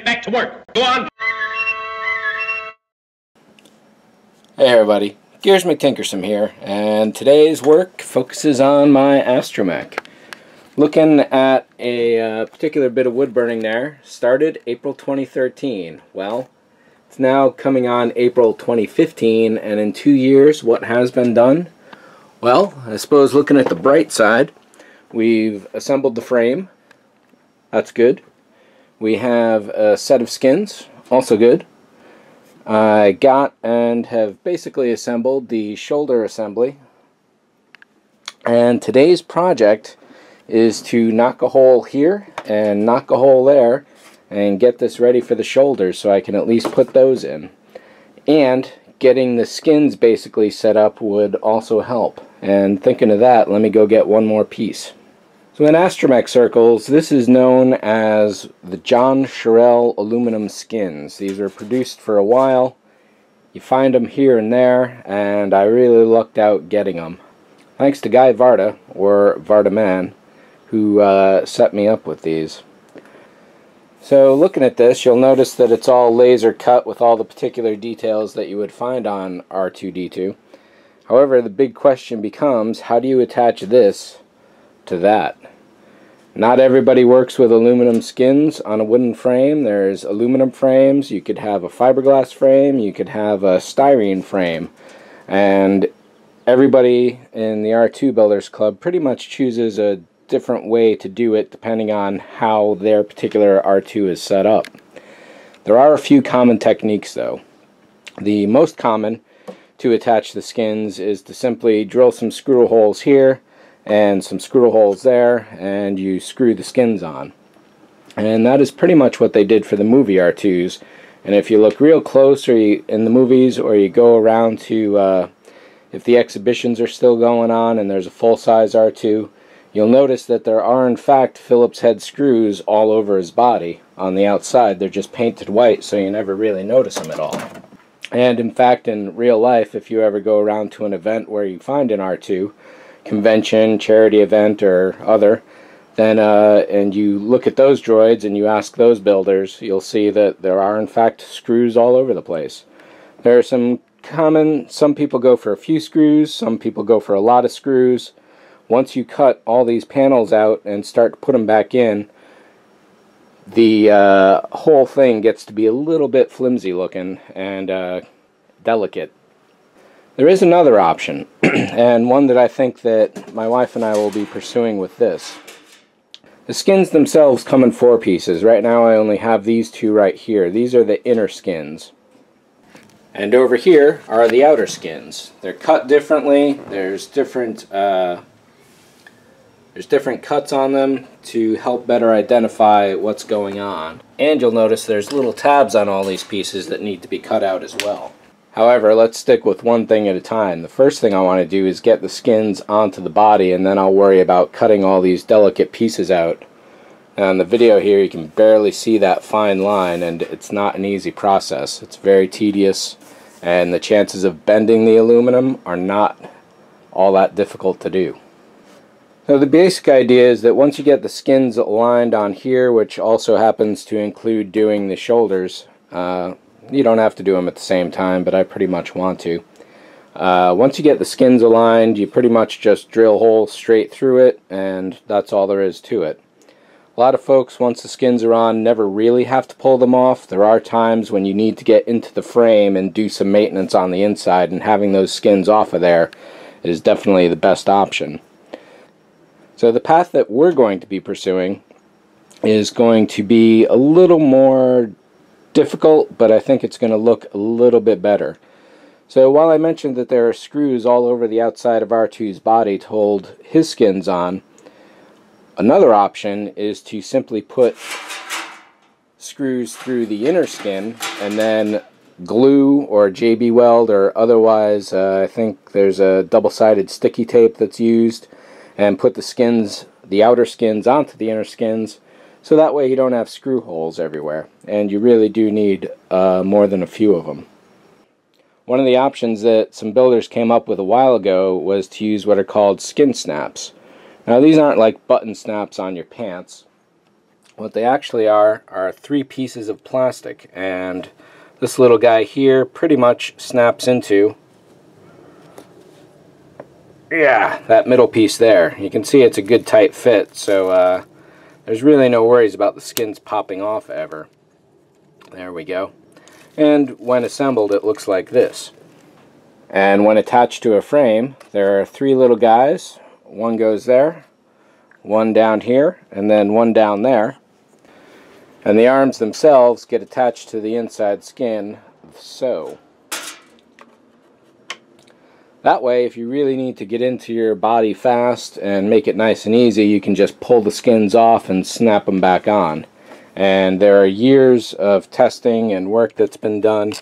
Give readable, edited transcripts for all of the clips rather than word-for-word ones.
back to work. Go on. Hey everybody, Gears McTinkerson here, and today's work focuses on my Astromech. Looking at a particular bit of wood burning there, started April 2013. Well, it's now coming on April 2015, and in 2 years, what has been done? Well, I suppose looking at the bright side, we've assembled the frame. That's good. We have a set of skins, also good. I got and have basically assembled the shoulder assembly, and today's project is to knock a hole here and knock a hole there and get this ready for the shoulders so I can at least put those in. And getting the skins basically set up would also help. And thinking of that, let me go get one more piece. So in Astromech circles, this is known as the John Sherrill aluminum skins. These were produced for a while. You find them here and there, and I really lucked out getting them. Thanks to Guy Varda, or Vardaman, who set me up with these. So looking at this, you'll notice that it's all laser cut with all the particular details that you would find on R2-D2. However, the big question becomes, how do you attach this to that? Not everybody works with aluminum skins on a wooden frame. There's aluminum frames, you could have a fiberglass frame, you could have a styrene frame. And everybody in the R2 Builders Club pretty much chooses a different way to do it depending on how their particular R2 is set up. There are a few common techniques though. The most common to attach the skins is to simply drill some screw holes here and some screw holes there, and you screw the skins on. And that is pretty much what they did for the movie R2s. And if you look real close in the movies, or you go around to if the exhibitions are still going on and there's a full-size R2, you'll notice that there are in fact Phillips head screws all over his body on the outside. They're just painted white, so you never really notice them at all. And in fact, in real life, if you ever go around to an event where you find an R2, convention, charity event, or other, then and you look at those droids and you ask those builders, you'll see that there are in fact screws all over the place. There are some people go for a few screws, some people go for a lot of screws. Once you cut all these panels out and start to put them back in, the whole thing gets to be a little bit flimsy looking and delicate. There is another option, and one that I think that my wife and I will be pursuing with this. The skins themselves come in 4 pieces. Right now I only have these 2 right here. These are the inner skins. And over here are the outer skins. They're cut differently. There's different cuts on them to help better identify what's going on. And you'll notice there's little tabs on all these pieces that need to be cut out as well. However, let's stick with one thing at a time. The first thing I want to do is get the skins onto the body, and then I'll worry about cutting all these delicate pieces out. Now in the video here you can barely see that fine line, and it's not an easy process. It's very tedious, and the chances of bending the aluminum are not all that difficult to do. So the basic idea is that once you get the skins aligned on here, which also happens to include doing the shoulders, you don't have to do them at the same time, but I pretty much want to. Once you get the skins aligned, you pretty much just drill holes straight through it, and that's all there is to it. A lot of folks, once the skins are on, never really have to pull them off. There are times when you need to get into the frame and do some maintenance on the inside, and having those skins off of there is definitely the best option. So the path that we're going to be pursuing is going to be a little more difficult, but I think it's going to look a little bit better. So while I mentioned that there are screws all over the outside of R2's body to hold his skins on, another option is to simply put screws through the inner skin and then glue or JB Weld or otherwise, I think there's a double-sided sticky tape that's used, and put the skins, the outer skins, onto the inner skins, so that way you don't have screw holes everywhere, and you really do need more than a few of them. One of the options that some builders came up with a while ago was to use what are called skin snaps. Now these aren't like button snaps on your pants. What they actually are 3 pieces of plastic, and this little guy here pretty much snaps into, yeah, that middle piece there. You can see it's a good tight fit, so there's really no worries about the skins popping off ever. There we go. And when assembled, it looks like this. And when attached to a frame, there are 3 little guys. One goes there, one down here, and then one down there. And the arms themselves get attached to the inside skin, so. That way, if you really need to get into your body fast and make it nice and easy, you can just pull the skins off and snap them back on. And there are years of testing and work that's been done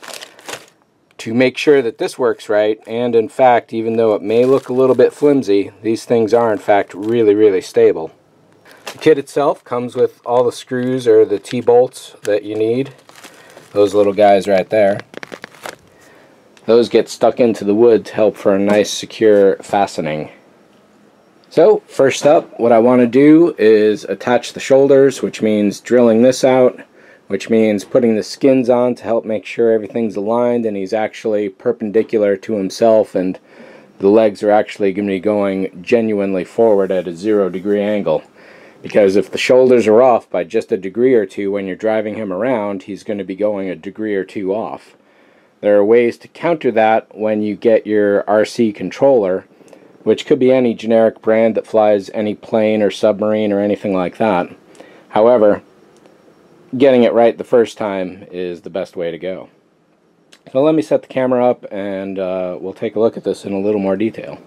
to make sure that this works right, and in fact, even though it may look a little bit flimsy, these things are in fact really stable. The kit itself comes with all the screws or the T-bolts that you need. Those little guys right there. Those get stuck into the wood to help for a nice secure fastening. So first up, what I want to do is attach the shoulders, which means drilling this out, which means putting the skins on to help make sure everything's aligned and he's actually perpendicular to himself and the legs are actually going to be going genuinely forward at a 0-degree angle. Because if the shoulders are off by just a degree or two when you're driving him around, he's going to be going a degree or two off. There are ways to counter that when you get your RC controller, which could be any generic brand that flies any plane or submarine or anything like that. However, getting it right the first time is the best way to go. So let me set the camera up and we'll take a look at this in a little more detail.